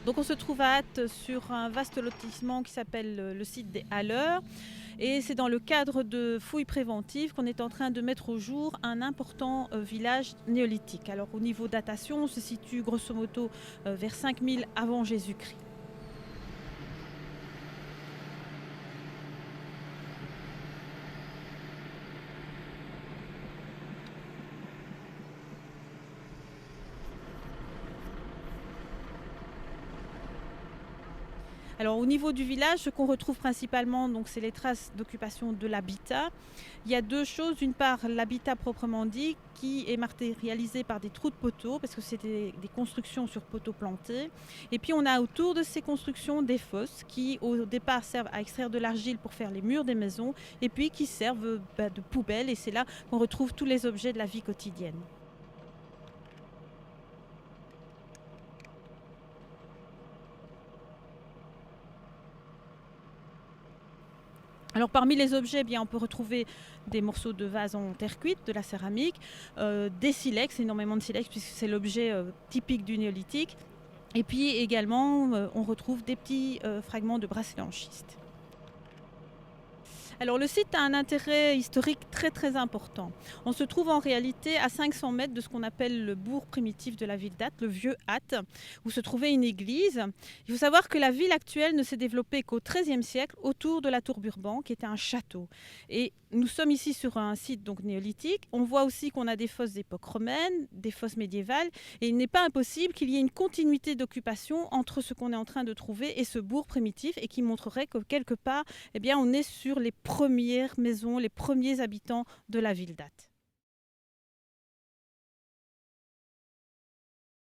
Donc on se trouve à Ath sur un vaste lotissement qui s'appelle le site des Haleurs. Et c'est dans le cadre de fouilles préventives qu'on est en train de mettre au jour un important village néolithique. Alors au niveau datation, on se situe grosso modo vers 5000 avant Jésus-Christ. Alors au niveau du village, ce qu'on retrouve principalement, donc, c'est les traces d'occupation de l'habitat. Il y a deux choses. D'une part, l'habitat proprement dit, qui est matérialisé par des trous de poteaux, parce que c'est des constructions sur poteaux plantés. Et puis on a autour de ces constructions des fosses qui au départ servent à extraire de l'argile pour faire les murs des maisons, et puis qui servent de poubelles. Et c'est là qu'on retrouve tous les objets de la vie quotidienne. Alors parmi les objets, on peut retrouver des morceaux de vase en terre cuite, de la céramique, des silex, énormément de silex puisque c'est l'objet typique du néolithique. Et puis également, on retrouve des petits fragments de bracelets en schiste. Alors le site a un intérêt historique très très important. On se trouve en réalité à 500 mètres de ce qu'on appelle le bourg primitif de la ville d'Ath, le vieux Ath, où se trouvait une église. Il faut savoir que la ville actuelle ne s'est développée qu'au XIIIe siècle autour de la tour Burban, qui était un château. Et nous sommes ici sur un site donc néolithique. On voit aussi qu'on a des fosses d'époque romaine, des fosses médiévales, et il n'est pas impossible qu'il y ait une continuité d'occupation entre ce qu'on est en train de trouver et ce bourg primitif, et qui montrerait que quelque part, on est sur les premières maisons, les premiers habitants de la ville d'Ath.